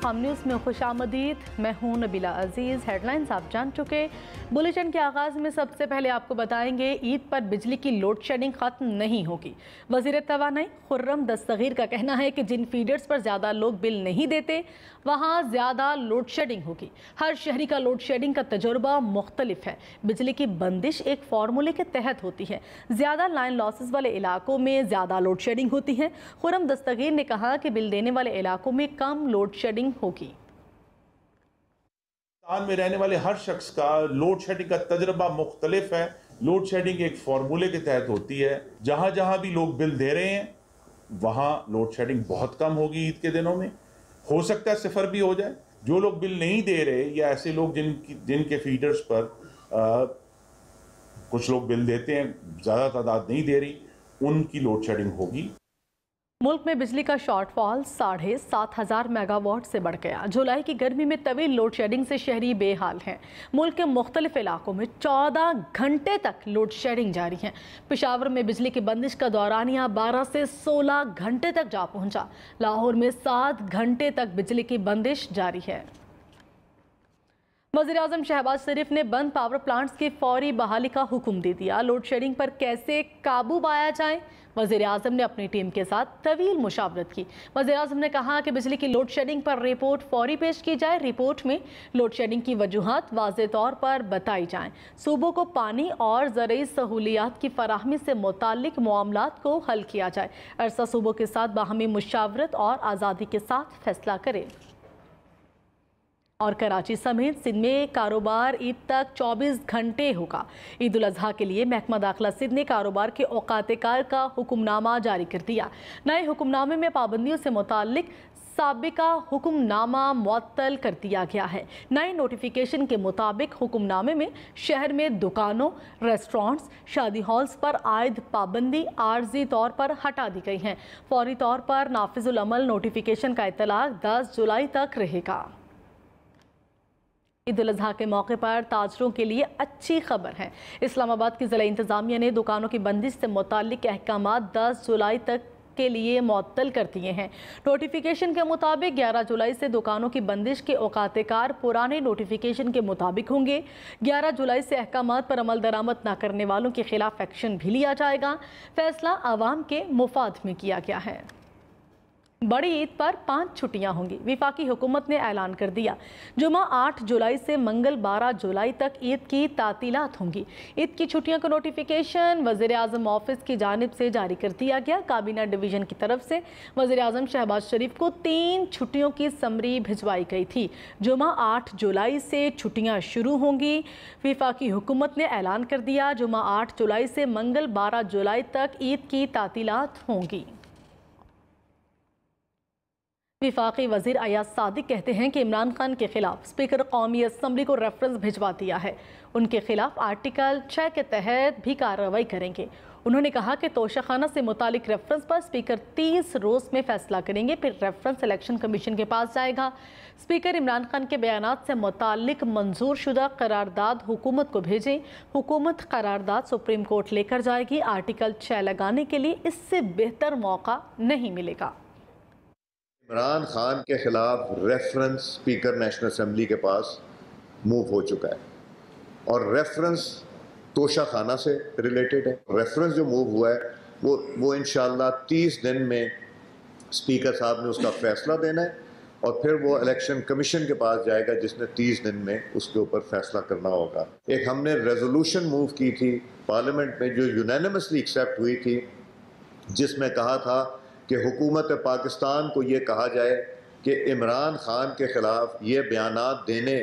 खाम न्यूज़ में खुशामदीद। मैं हूं नबीला अजीज़। हेडलाइंस आप जान चुके। बुलेटिन के आगाज़ में सबसे पहले आपको बताएंगे ईद पर बिजली की लोड शेडिंग ख़त्म नहीं होगी। वज़ीर तवानाई खुर्रम दस्तगीर का कहना है कि जिन फीडर्स पर ज़्यादा लोग बिल नहीं देते वहाँ ज़्यादा लोड शेडिंग होगी। हर शहरी का लोड शेडिंग का तजुर्बा मुख्तलिफ है। बिजली की बंदिश एक फार्मूले के तहत होती है। ज़्यादा लाइन लॉसेस वाले इलाकों में ज़्यादा लोड शेडिंग होती है। खुर्रम दस्तगीर ने कहा कि बिल देने वाले इलाकों में कम लोड शेडिंग होगी। पाकिस्तान में रहने वाले हर शख्स का लोड शेडिंग का तजर्बा मुख्तलिफ है। लोड शेडिंग एक फार्मूले के तहत होती है। जहां जहां भी लोग बिल दे रहे हैं वहां लोड शेडिंग बहुत कम होगी। ईद के दिनों में हो सकता है सिफर भी हो जाए। जो लोग बिल नहीं दे रहे या ऐसे लोग जिनके फीडर्स पर कुछ लोग बिल देते हैं, ज़्यादा तादाद नहीं दे रही, उनकी लोड शेडिंग होगी। मुल्क में बिजली का शॉर्टफॉल 7,500 मेगावाट से बढ़ गया। जुलाई की गर्मी में तवील लोड शेडिंग से शहरी बेहाल हैं। मुल्क के मुख्तलिफ इलाकों में 14 घंटे तक लोड शेडिंग जारी है। पेशावर में बिजली की बंदिश का दौरानिया 12 से 16 घंटे तक जा पहुंचा। लाहौर में 7 घंटे तक बिजली की बंदिश जारी है। वज़ीर आज़म शहबाज शरीफ ने बंद पावर प्लांट्स की फौरी बहाली का हुक्म दे दिया। लोड शेडिंग पर कैसे काबू पाया जाए, वज़ीर आज़म ने अपनी टीम के साथ तवील मुशावरत की। वज़ीर आज़म ने कहा कि बिजली की लोड शेडिंग पर रिपोर्ट फौरी पेश की जाए। रिपोर्ट में लोड शेडिंग की वजूहात वाज़े तौर पर बताई जाएं। सूबों को पानी और ज़रूरी सहूलियात की फराहमी से मुताल्लिक मामलात को हल किया जाए। अरसा सूबों के साथ बाहमी मुशावरत और आज़ादी के साथ फैसला करे। और कराची समेत सिंध में कारोबार ईद तक 24 घंटे होगा। ईद उल अजहा के लिए महकमा दाखिला सिंध ने कारोबार के औकात-ए-कार का हुक्मनामा जारी कर दिया। नए हुक्मनामे में पाबंदियों से मुताल्लिक साबिका हुक्मनामा मुअत्तल कर दिया गया है। नए नोटिफिकेशन के मुताबिक हुक्मनामे में शहर में दुकानों, रेस्टोरेंट्स, शादी हॉल्स पर आयद पाबंदी आर्जी तौर पर हटा दी गई है। फौरी तौर पर नाफिजुल अमल नोटिफिकेशन का इतलाक 10 जुलाई तक रहेगा। ईद उल अजहा के मौके पर ताजरों के लिए अच्छी खबर है। इस्लामाबाद की ज़िला इंतज़ामिया ने दुकानों की बंदिश से मुताल्लिक अहकामात 10 जुलाई तक के लिए मुअत्तल कर दिए हैं। नोटिफिकेशन के मुताबिक 11 जुलाई से दुकानों की बंदिश के औकात-ए-कार पुराने नोटिफिकेशन के मुताबिक होंगे। 11 जुलाई से अहकामात पर अमल दरामद न करने वालों के खिलाफ एक्शन भी लिया जाएगा। फैसला आवाम के मुफाद में किया गया है। बड़ी ईद पर 5 छुट्टियां होंगी। विफाकी हुकूमत ने ऐलान कर दिया। जुमा 8 जुलाई से मंगल 12 जुलाई तक ईद की तातीलात होंगी। ईद की छुट्टियों का नोटिफिकेशन वज़ीर आज़म ऑफिस की जानिब से जारी कर दिया गया। काबीना डिवीज़न की तरफ से वज़ीर आज़म शहबाज शरीफ को 3 छुट्टियों की समरी भिजवाई गई थी। जुमा 8 जुलाई से छुट्टियाँ शुरू होंगी। विफाकी हुकूमत ने ऐलान कर दिया। जुमा 8 जुलाई से मंगल 12 जुलाई तक ईद की तातीलात होंगी। विफाकी वज़ीर अयाज सादिक कहते हैं कि इमरान खान के खिलाफ स्पीकर कौमी असम्बली को रेफरेंस भिजवा दिया है। उनके खिलाफ आर्टिकल 6 के तहत भी कार्रवाई करेंगे। उन्होंने कहा कि तोशाखाना से मुतालिक रेफरेंस पर स्पीकर 30 रोज़ में फैसला करेंगे। फिर रेफरेंस इलेक्शन कमीशन के पास जाएगा। स्पीकर इमरान खान के बयानात से मुतालिक मंजूर शुदा करारदाद हुकूमत को भेजें। हुकूमत करारदाद सुप्रीम कोर्ट लेकर जाएगी। आर्टिकल 6 लगाने के लिए इससे बेहतर मौका नहीं मिलेगा। इमरान खान के खिलाफ रेफरेंस स्पीकर नेशनल असेंबली के पास मूव हो चुका है और रेफरेंस तोशा खाना से रिलेटेड है। रेफरेंस जो मूव हुआ है वो इंशाल्लाह 30 दिन में स्पीकर साहब ने उसका फैसला देना है और फिर वो इलेक्शन कमीशन के पास जाएगा जिसने 30 दिन में उसके ऊपर फैसला करना होगा। एक हमने रेजोल्यूशन मूव की थी पार्लियामेंट में जो यूनानिमसली एक्सेप्ट हुई थी, जिसमें कहा था कि हुकूमत पाकिस्तान को ये कहा जाए कि इमरान खान के ख़िलाफ़ ये बयानात देने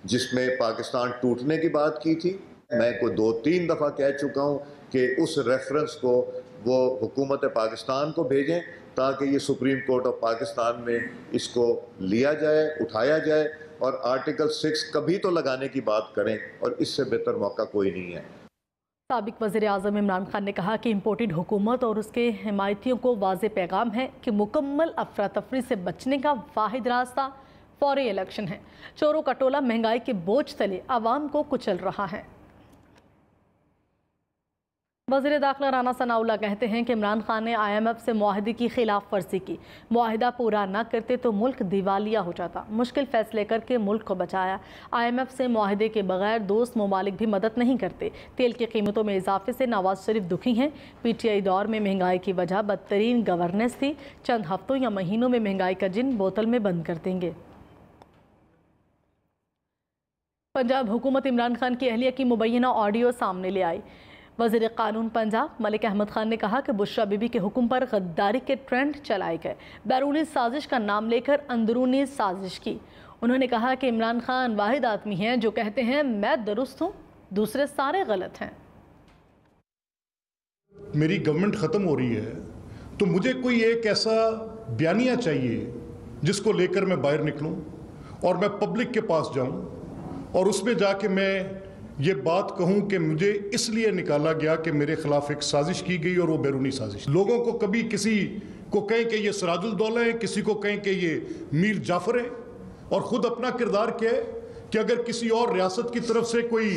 जिसमें पाकिस्तान टूटने की बात की थी, मैं को 2-3 दफ़ा कह चुका हूँ कि उस रेफरेंस को वो हुकूमत पाकिस्तान को भेजें ताकि ये सुप्रीम कोर्ट ऑफ पाकिस्तान में इसको लिया जाए, उठाया जाए और आर्टिकल 6 कभी तो लगाने की बात करें और इससे बेहतर मौका कोई नहीं है। साबिक वज़ीर आज़म इमरान खान ने कहा कि इम्पोर्टेड हुकूमत और उसके हिमायतियों को वाज़े पैगाम है कि मुकम्मल अफरा तफरी से बचने का वाहिद रास्ता फौरी इलेक्शन है। चोरों का टोला महंगाई के बोझ तले आवाम को कुचल रहा है। वज़ीर दाखिला राना सनाउल्लाह कहते हैं कि इमरान खान ने IMF से मुआहदे की खिलाफ वर्जी की। मुआहदा पूरा न करते तो मुल्क दिवालिया हो जाता। मुश्किल फैसले करके मुल्क को बचाया। IMF से मुआहदे के बगैर दोस्त ममालिक भी मदद नहीं करते। तेल की कीमतों में इजाफे से नवाज शरीफ दुखी हैं। PTI दौर में महंगाई की वजह बदतरीन गवर्नेंस थी। चंद हफ्तों या महीनों में महंगाई का जिन बोतल में बंद कर देंगे। पंजाब हुकूमत इमरान खान की अहलिया की मुबैना ऑडियो सामने ले आई। वज़ीर कानून पंजाब मलिक अहमद खान ने कहा कि बुशरा बीबी के हुक्म पर गद्दारी के ट्रेंड चलाए गए। बैरूनी साजिश का नाम लेकर अंदरूनी साजिश की। उन्होंने कहा कि इमरान खान वाहिद आदमी हैं जो कहते हैं मैं दुरुस्त हूँ, दूसरे सारे गलत हैं। मेरी गवर्नमेंट ख़त्म हो रही है तो मुझे कोई एक ऐसा बयानिया चाहिए जिसको लेकर मैं बाहर निकलूं और मैं पब्लिक के पास जाऊं और उसमें जाके मैं ये बात कहूं कि मुझे इसलिए निकाला गया कि मेरे खिलाफ एक साजिश की गई और वो बैरूनी साजिश। लोगों को कभी किसी को कहें कि ये सिराजुल दौला है, किसी को कहें कि ये मीर जाफर है, और ख़ुद अपना किरदार क्या है कि अगर किसी और रियासत की तरफ से कोई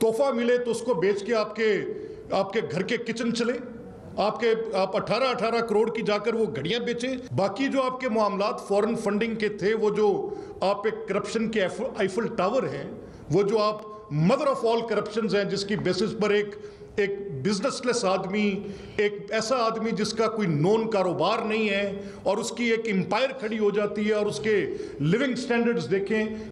तोहफा मिले तो उसको बेच के आपके घर के किचन चले, आप 18 करोड़ की जाकर वो घड़ियां बेचे। बाकी जो आपके मामलात फॉरेन फंडिंग के थे, वो जो आप एक करप्शन के आईफल टावर हैं, वो जो आप मदर ऑफ ऑल करप्शंस हैं, जिसकी बेसिस पर एक बिजनेसलेस आदमी, एक ऐसा आदमी जिसका कोई नॉन कारोबार नहीं है और उसकी एक एम्पायर खड़ी हो जाती है और उसके लिविंग स्टैंडर्ड्स देखें।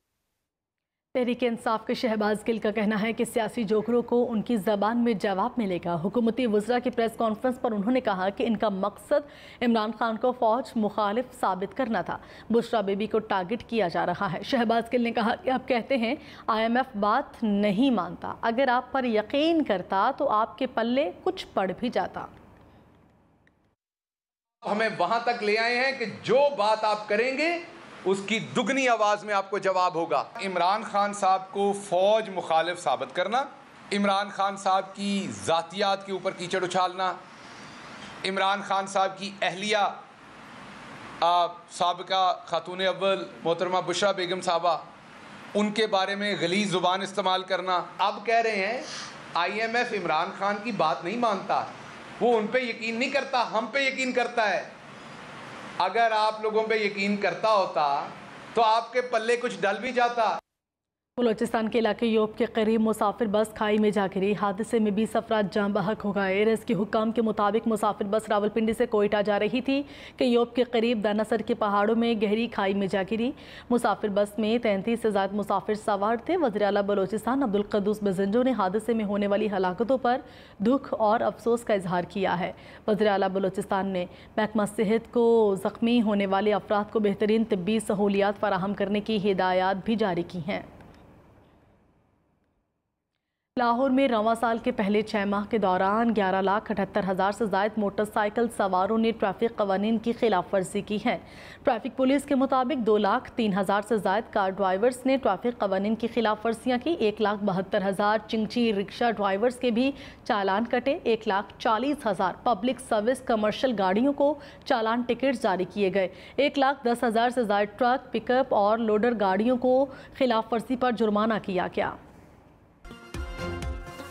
तहरीक इंसाफ के शहबाज गिल का कहना है कि सियासी जोकरों को उनकी ज़बान में जवाब मिलेगा। हुकूमती वज़रा की प्रेस कॉन्फ्रेंस पर उन्होंने कहा कि इनका मकसद इमरान खान को फ़ौज मुखालिफ साबित करना था। बुशरा बीबी को टारगेट किया जा रहा है। शहबाज गिल ने कहा कि आप कहते हैं IMF बात नहीं मानता, अगर आप पर यकीन करता तो आपके पल्ले कुछ पड़ भी जाता। हमें वहां तक ले आए हैं कि जो बात आप करेंगे उसकी दुगनी आवाज में आपको जवाब होगा। इमरान खान साहब को फौज मुखालिफ साबित करना, इमरान खान साहब की जातियात के ऊपर कीचड़ उछालना, इमरान खान साहब की अहलिया साबिका खातून अव्वल मोहतरमा बुशरा बेगम साहबा, उनके बारे में गलीज़ ज़ुबान इस्तेमाल करना। अब कह रहे हैं IMF इमरान खान की बात नहीं मानता, वो उन पे यकीन नहीं करता, हम पे यकीन करता है। अगर आप लोगों पे यकीन करता होता तो आपके पल्ले कुछ डल भी जाता। बलोचिस्तान के इलाके योब के करीब मुसाफिर बस खाई में जा गिरी। हादसे में 20 अफराद जाम बहक हो गए। रेस्क्यू हुक्काम के मुताबिक मुसाफिर बस रावलपिंडी से कोयटा जा रही थी कि योब के करीब दानासर के पहाड़ों में गहरी खाई में जा गिरी। मुसाफिर बस में 33 से ज़्यादा मुसाफिर सवार थे। वज़ीर आला बलोचिस्तान अब्दुल क़द्दूस बेज़ंजो ने हादसे में होने वाली हलाकतों पर दुख और अफसोस का इजहार किया है। वज़ीर आला बलोचिस्तान ने महकमा सेहत को ज़ख्मी होने वाले अफराद को बेहतरीन तिब्बी सहूलियात फराहम करने की हिदायत भी जारी की हैं। लाहौर में रवां साल के पहले 6 माह के दौरान 11,78,000 से ज़ायद मोटरसाइकिल सवारों ने ट्रैफिक कवानीन की खिलाफ वर्जी की है। ट्रैफिक पुलिस के मुताबिक 2,03,000 से ज़ायद कार ड्राइवर्स ने ट्रैफिक कवानीन की खिलाफ वर्जियाँ की। 1,72,000 चिंची रिक्शा ड्राइवर्स के भी चालान कटे। 1,40,000 पब्लिक सर्विस कमर्शियल गाड़ियों को चालान टिकट जारी किए गए। 1,10,000 से ज़ायद ट्रक, पिकअप और लोडर गाड़ियों को खिलाफ वर्जी पर जुर्माना किया गया।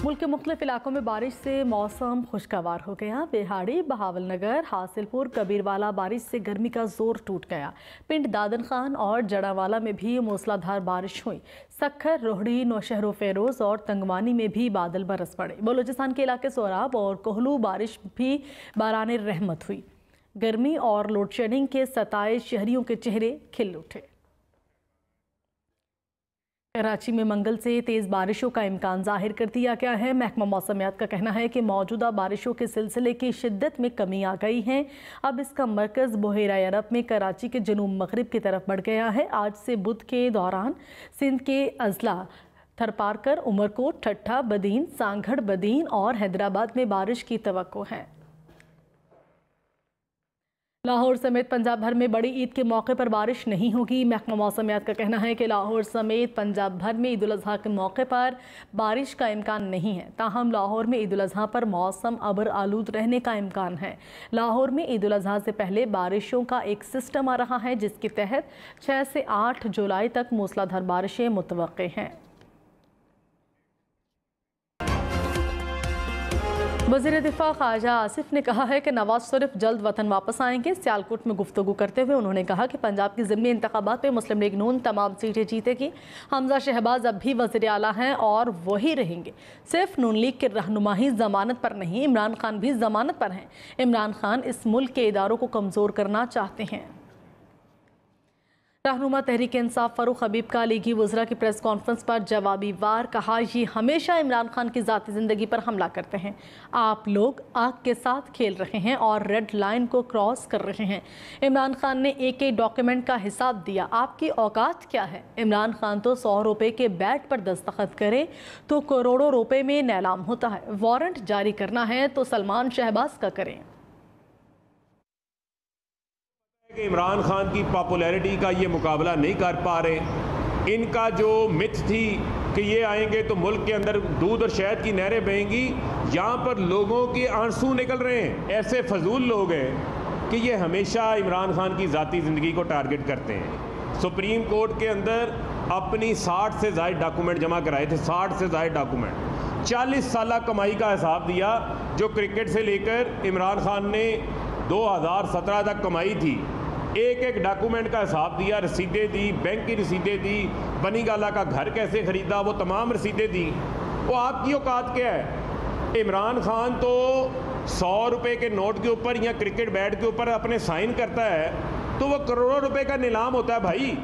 मुल्क के मुख्तलिफ इलाकों में बारिश से मौसम खुशगवार हो गया। बिहाड़ी, बहावलनगर, हासिलपुर, कबीरवाला बारिश से गर्मी का जोर टूट गया। पिंड दादन खान और जड़ावाला में भी मूसलाधार बारिश हुई। सक्खर, रोहड़ी, नौशहर फेरोज और तंगवानी में भी बादल बरस पड़े। बलूचिस्तान के इलाके सोराब और कोहलू बारिश भी बारान रहमत हुई। गर्मी और लोड शेडिंग के सताए शहरियों के चेहरे खिल उठे। कराची में मंगल से तेज़ बारिशों का इम्कान जाहिर कर दिया गया है। महकमा मौसमियात का कहना है कि मौजूदा बारिशों के सिलसिले की शिद्दत में कमी आ गई है। अब इसका मरकज़ बहेरा अरब में कराची के जनूब मगरिब की तरफ बढ़ गया है। आज से बुध के दौरान सिंध के अजला, थरपारकर, उमरकोट, ठट्ठा, बदीन, सांगढ़, बदीन और हैदराबाद में बारिश की तवक्को है। लाहौर समेत पंजाब भर में बड़ी ईद के मौके पर बारिश नहीं होगी। महकमा मौसमियात का कहना है कि लाहौर समेत पंजाब भर में ईद उल अज़हा के मौके पर बारिश का इम्कान नहीं है। ताहम लाहौर में ईद उल अज़हा पर मौसम अबर आलूद रहने का इम्कान है। लाहौर में ईद उल अज़हा से पहले बारिशों का एक सिस्टम आ रहा है, जिसके तहत 6 से 8 जुलाई तक मूसलाधार बारिशें मुतवक्के हैं। वज़ीर दिफा ख्वाजा आसिफ ने कहा है कि नवाज शरीफ जल्द वतन वापस आएंगे। सियालकोट में गुफ्तगू करते हुए उन्होंने कहा कि पंजाब की ज़िमनी इंतखाबात में मुस्लिम लीग नून तमाम सीटें जीतेगी। हमजा शहबाज अब भी वज़ीर आला हैं और वही रहेंगे। सिर्फ नून लीग की रहनुमाई ज़मानत पर नहीं, इमरान खान भी ज़मानत पर हैं। इमरान खान इस मुल्क के इदारों को कमज़ोर करना चाहते हैं। रहनुमा तहरीक इंसाफ फ़ारूक हबीब का लीगी वज़रा की प्रेस कॉन्फ्रेंस पर जवाबी वार कहा, ये हमेशा इमरान खान की ज़ाती ज़िंदगी पर हमला करते हैं। आप लोग आग के साथ खेल रहे हैं और रेड लाइन को क्रॉस कर रहे हैं। इमरान खान ने एक डॉक्यूमेंट का हिसाब दिया, आपकी औकात क्या है? इमरान खान तो 100 रुपये के बैट पर दस्तखत करे तो करोड़ों रुपए में नीलाम होता है। वारंट जारी करना है तो सलमान शहबाज का करें। कि इमरान खान की पॉपुलैरिटी का ये मुकाबला नहीं कर पा रहे। इनका जो मिथ थी कि ये आएंगे तो मुल्क के अंदर दूध और शहद की नहरें बहेंगी, यहाँ पर लोगों के आंसू निकल रहे हैं। ऐसे फजूल लोग हैं कि ये हमेशा इमरान खान की ज़ाती ज़िंदगी को टारगेट करते हैं। सुप्रीम कोर्ट के अंदर अपनी 60 से ज़ायद डॉक्यूमेंट जमा कराए थे, 60 से ज़ायद डॉक्यूमेंट, 40 साल कमाई का हिसाब दिया जो क्रिकेट से लेकर इमरान खान ने 2017 तक कमाई थी। एक एक डॉक्यूमेंट का हिसाब दिया, रसीदें दी, बैंक की रसीदें दी, बनी गाला का घर कैसे ख़रीदा वो तमाम रसीदें दी। वो आपकी औकात क्या है? इमरान खान तो 100 रुपये के नोट के ऊपर या क्रिकेट बैट के ऊपर अपने साइन करता है तो वो करोड़ों रुपए का नीलाम होता है भाई।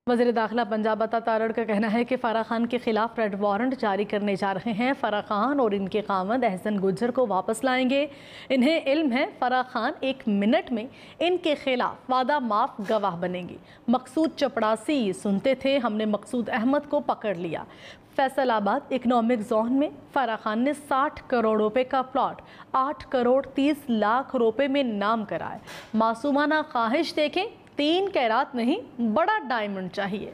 वज़ीर दाखिला पंजाब अता तारड़ का कहना है कि फ़राह खान के खिलाफ रेड वारंट जारी करने जा रहे हैं। फ़राह खान और इनके खामद एहसन गुज्जर को वापस लाएंगे। इन्हें इल्म है फ़राह खान 1 मिनट में इनके खिलाफ वादा माफ गवाह बनेंगी। मकसूद चपड़ासी सुनते थे, हमने मकसूद अहमद को पकड़ लिया। फैसलाबाद इकनॉमिक जोन में फ़राह खान ने 60 करोड़ रुपए का प्लॉट 8 करोड़ 30 लाख रुपए में नाम कराए। मासूमाना ख्वाहिश देखें, 3 कैरात नहीं बड़ा डायमंड चाहिए।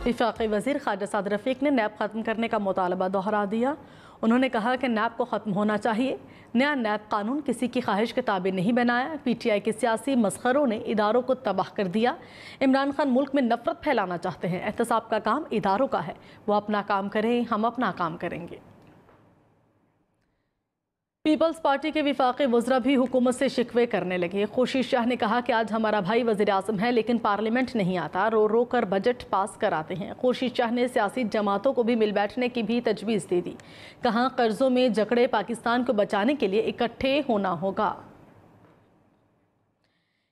वफाकी वज़ीर ख्वाजा साद रफ़ीक ने नैब ख़त्म करने का मुतालबा दोहरा दिया। उन्होंने कहा कि नैब को ख़त्म होना चाहिए। नया नैब कानून किसी की ख्वाहिश के ताबे नहीं बनाया। PTI के सियासी मस्खरों ने इदारों को तबाह कर दिया। इमरान खान मुल्क में नफरत फैलाना चाहते हैं। एहतसाब का काम इदारों का है, वो अपना काम करें, हम अपना काम करेंगे। पीपल्स पार्टी के वफाकी वज़रा भी हुकूमत से शिकवे करने लगे। खुर्शीद शाह ने कहा कि आज हमारा भाई वज़ीर आज़म है लेकिन पार्लियामेंट नहीं आता, रो रो कर बजट पास कराते हैं। खुर्शीद शाह ने सियासी जमातों को भी मिल बैठने की भी तजवीज़ दे दी। कहा कर्ज़ों में जकड़े पाकिस्तान को बचाने के लिए इकट्ठे होना होगा।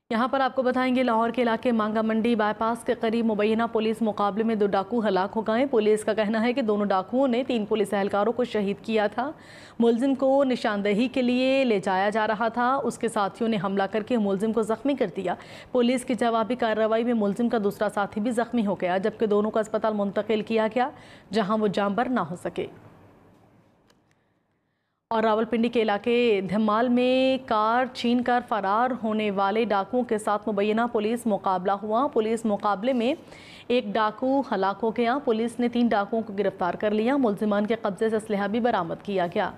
यहाँ पर आपको बताएंगे लाहौर के इलाके मांगा मंडी बाईपास के करीब मुबैना पुलिस मुकाबले में 2 डाकू हलाक हो गए। पुलिस का कहना है कि दोनों डाकुओं ने 3 पुलिस एहलकारों को शहीद किया था। मुलजिम को निशानदेही के लिए ले जाया जा रहा था, उसके साथियों ने हमला करके मुलजिम को जख्मी कर दिया। पुलिस की जवाबी कार्रवाई में मुलजिम का दूसरा साथी भी जख्मी हो गया, जबकि दोनों को अस्पताल मुंतकिल किया गया जहाँ वो जांबर ना हो सके। और रावलपिंडी के इलाके धमाल में कार छीन कर फरार होने वाले डाकुओं के साथ मुबैना पुलिस मुकाबला हुआ। पुलिस मुकाबले में 1 डाकू हलाक हो गया। पुलिस ने 3 डाकुओं को गिरफ्तार कर लिया। मुलजिमान के कब्जे से असलहा भी बरामद किया गया।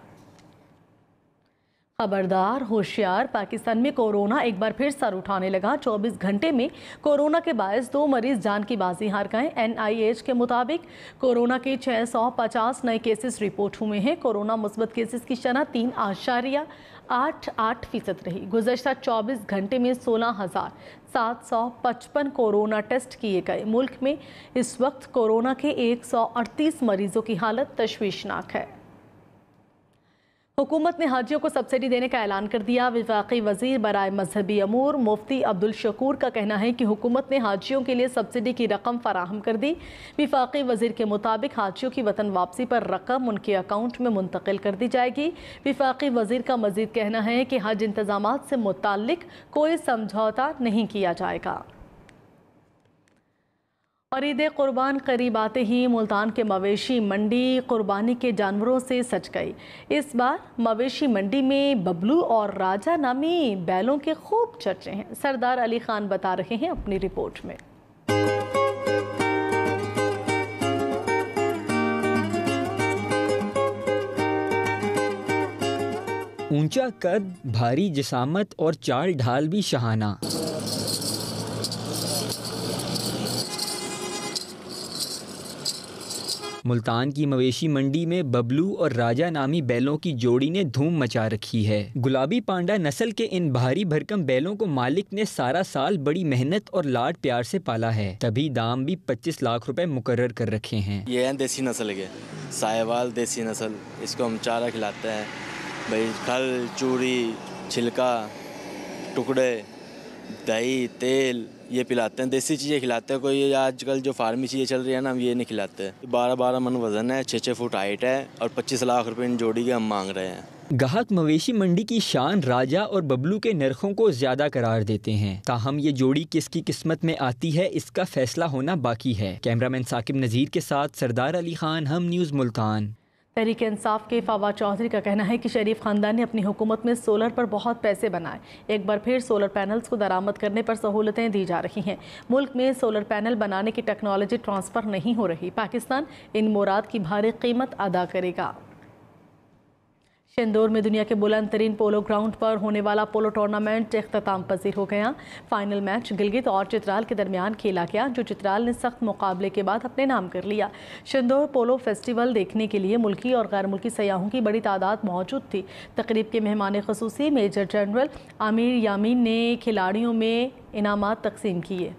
खबरदार, होशियार, पाकिस्तान में कोरोना एक बार फिर सर उठाने लगा। 24 घंटे में कोरोना के बायस 2 मरीज जान की बाजी हार गए। NIH के मुताबिक कोरोना के 650 नए केसेस रिपोर्ट हुए हैं। कोरोना मुस्बत केसेस की शरह 3.88% रही। गुज़श्ता 24 घंटे में 16,755 कोरोना टेस्ट किए गए। मुल्क में इस वक्त कोरोना के 138 मरीजों की हालत तशवीशनाक है। हुकूमत ने हाजियों को सब्सिडी देने का ऐलान कर दिया। वफाकी वज़ीर बराए मजहबी अमूर मुफ्ती अब्दुल शकूर का कहना है कि हुकूमत ने हाजियों के लिए सब्सिडी की रकम फराहम कर दी। वफाकी वज़ीर के मुताबिक हाजियों की वतन वापसी पर रकम उनके अकाउंट में मुंतकिल कर दी जाएगी। वफाकी वज़ीर का मज़ीद कहना है कि हज इंतज़ामात से मुताल्लिक कोई समझौता नहीं किया जाएगा। और ईद कुर्बान करीब आते ही मुल्तान के मवेशी मंडी कुर्बानी के जानवरों से सज गई। इस बार मवेशी मंडी में बबलू और राजा नामी बैलों के खूब चर्चे हैं। सरदार अली खान बता रहे हैं अपनी रिपोर्ट में। ऊंचा कद, भारी जिसामत और चाल ढाल भी शहाना। मुल्तान की मवेशी मंडी में बबलू और राजा नामी बैलों की जोड़ी ने धूम मचा रखी है। गुलाबी पांडा नस्ल के इन भारी भरकम बैलों को मालिक ने सारा साल बड़ी मेहनत और लाड प्यार से पाला है, तभी दाम भी 25 लाख रुपए मुकर्रर कर रखे हैं। ये है देसी नस्ल के, साहिवाल देसी नस्ल। इसको हम चारा खिलाते हैं भाई, खल, चूड़ी, छिलका, टुकड़े, दही, तेल ये पिलाते हैं। देसी चीज़ें खिलाते हैं। कोई ये आजकल जो फार्मी चीज़ें चल रही है ना, हम ये नहीं खिलाते। 12-12 मन वज़न है, 6-6 फुट हाइट है और 25 लाख रुपए इन जोड़ी के हम मांग रहे हैं। गाहक मवेशी मंडी की शान राजा और बबलू के नरखों को ज़्यादा करार देते हैं, ताहम ये जोड़ी किसकी किस्मत में आती है इसका फैसला होना बाकी है। कैमरामैन साकिब नज़ीर के साथ सरदार अली खान, हम न्यूज़ मुल्तान। तहरीक इंसाफ के फवाद चौधरी का कहना है कि शरीफ खानदान ने अपनी हुकूमत में सोलर पर बहुत पैसे बनाए। एक बार फिर सोलर पैनल्स को दरामद करने पर सहूलतें दी जा रही हैं। मुल्क में सोलर पैनल बनाने की टेक्नोलॉजी ट्रांसफ़र नहीं हो रही। पाकिस्तान इन मुराद की भारी कीमत अदा करेगा। शेंदोर में दुनिया के बुलंद तरीन पोलो ग्राउंड पर होने वाला पोलो टूर्नामेंट इख्तिताम पजीर हो गया। फाइनल मैच गिलगित और चित्राल के दरमियान खेला गया, जो चित्राल ने सख्त मुकाबले के बाद अपने नाम कर लिया। शेंदोर पोलो फेस्टिवल देखने के लिए मुल्की और गैर मुल्की सयाहों की बड़ी तादाद मौजूद थी। तकरीब के मेहमान ख़ुसूसी मेजर जनरल आमिर यामीन ने खिलाड़ियों में इनामात तकसीम किए।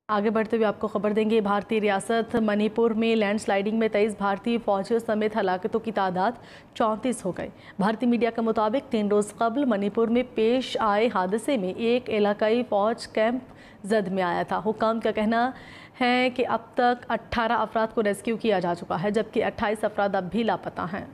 आगे बढ़ते हुए आपको खबर देंगे, भारतीय रियासत मणिपुर में लैंडस्लाइडिंग में 23 भारतीय फौजियों समेत हलाकतों की तादाद 34 हो गई। भारतीय मीडिया के मुताबिक 3 रोज़ कबल मणिपुर में पेश आए हादसे में एक इलाकाई फौज कैंप जद में आया था। हुकाम का कहना है कि अब तक 18 अफराद को रेस्क्यू किया जा चुका है, जबकि 28 अफराद अब भी लापता हैं।